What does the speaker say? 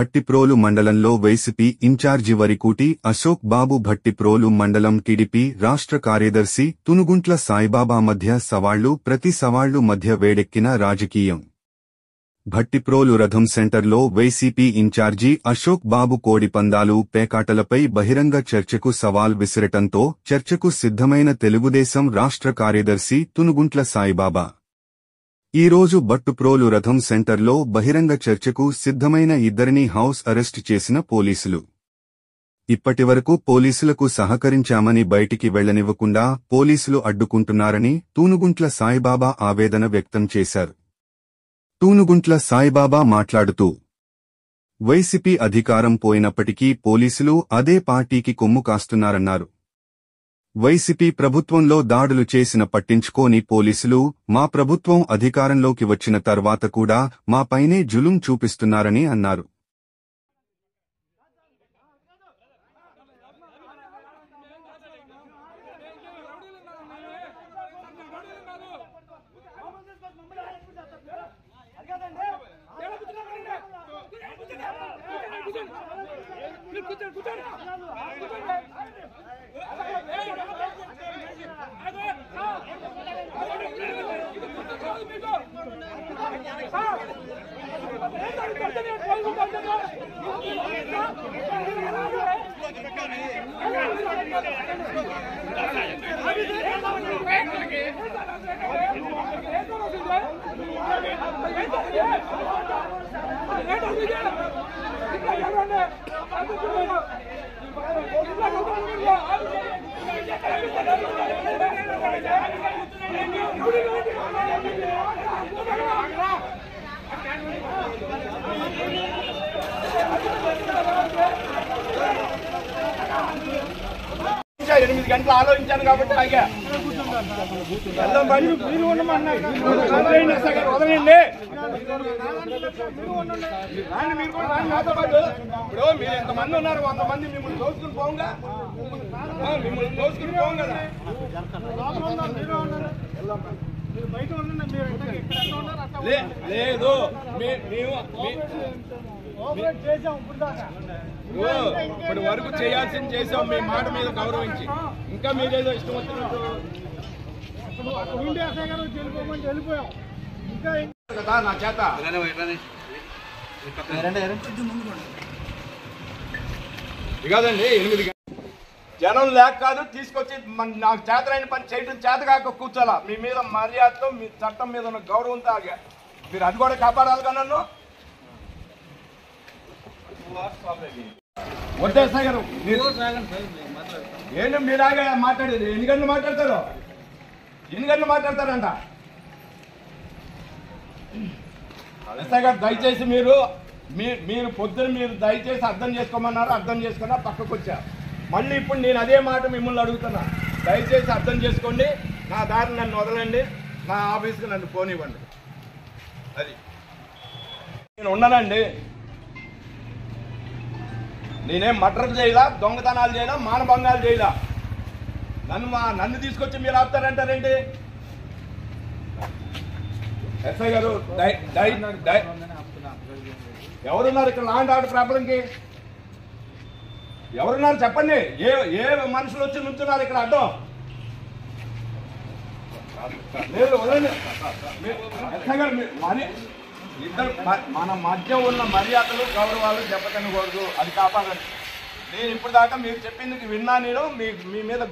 భట్టిప్రోలు మండలంలో YCP incharge Varikuti Ashok బాబు భట్టిప్రోలు మండలం TDP రాష్ట్ర కార్యదర్శి తునుగుంట్ల సాయిబాబా మధ్య సవాళ్లు ప్రతి సవాళ్లు మధ్య వేడెక్కిన రాజకీయం. భట్టిప్రోలు రథం సెంటర్లో వైసీపీ ఇన్ఛార్జి అశోక్ బాబు కోడిపందాలు పేకాటలపై బహిరంగ చర్చకు సవాల్ విసిరటంతో చర్చకు సిద్ధమైన తెలుగుదేశం రాష్ట్ర కార్యదర్శి తునుగుంట్ల సాయిబాబా ఈరోజు భట్టిప్రోలు రథం సెంటర్లో బహిరంగ చర్చకు సిద్ధమైన ఇద్దరిని హౌస్ అరెస్ట్ చేసిన పోలీసులు. ఇప్పటివరకు పోలీసులకు సహకరించామని బయటికి వెళ్లనివ్వకుండా పోలీసులు అడ్డుకుంటున్నారని తూనుగుంట్ల సాయిబాబా ఆవేదన వ్యక్తం చేశారు. తూనుగుంట్ల సాయిబాబా మాట్లాడుతూ, వైసీపీ అధికారం పోయినప్పటికీ పోలీసులు అదే పార్టీకి కొమ్ము కాస్తున్నారన్నారు. వైసీపీ ప్రభుత్వంలో దాడులు చేసిన పట్టించుకోని పోలీసులు మా ప్రభుత్వం అధికారంలోకి వచ్చిన తర్వాత కూడా మాపైనే జులుం చూపిస్తున్నారని అన్నారు. ఎనిమిది గంటలు ఆలోచించాను కాబట్టి ఆగా వదలండి. మీరు కూడా నాతో పాటు ఇప్పుడు మీరు ఎంతమంది ఉన్నారు, 100 మంది మిమ్మల్ని దోసుకుని పోగా కదా. లేదు ఇప్పుడు వరకు చేయాల్సింది చేసాం, మీ మాట మీద గౌరవించి. ఇంకా మీరేదో ఇష్టం వచ్చినట్టు కదా నా చేత కాదండి. 8 జనం లేక కాదు, తీసుకొచ్చి నాకు చేతనైన పని చేయడం చేత కాక కూర్చోాలా. మీ మీద మర్యాదతో, మీ చట్టం మీద ఉన్న గౌరవంతో ఆగా మీరు అది కూడా కాపాడాలిగా నన్ను. వద్దేశా గారు ఏంటి మీరాగా మాట్లాడేది? ఎన్ని గంటలు మాట్లాడతారంట ఎస్ఐ గారు? దయచేసి మీరు పొద్దున మీరు దయచేసి అర్థం చేసుకోమన్నారు, అర్థం చేసుకున్నా పక్కకు వచ్చా. మళ్ళీ ఇప్పుడు నేను అదే మాట మిమ్మల్ని అడుగుతున్నా, దయచేసి అర్థం చేసుకోండి. నా దారి నన్ను వదలండి, నా ఆఫీస్కి నన్ను పోనివ్వండి. అది నేను ఉన్నానండి. నేనేం మర్డర్లు చేయలా, దొంగతనాలు చేయలా, మానభంగాలు చేయలా. నన్ను తీసుకొచ్చి మీరు ఆపుతారంటారేంటి? ఎస్ఐ గారు ఎవరున్నారు ఇక్కడ లా అండ్ ఆర్డర్ ప్రాబ్లంకి? ఎవరున్నారు చెప్పండి. ఏ మనుషులు వచ్చి నుంచున్నారు ఇక్కడ అడ్డం? లేదు వదండి. ఎస్ఐ గారు మరి ఇద్దరు మన మధ్య ఉన్న మర్యాదలు గౌరవాలు దెబ్బతినకూడదు, అది కాపాడండి. నేను ఇప్పుడు దాకా మీరు చెప్పింది విన్నా. నేను మీ మీద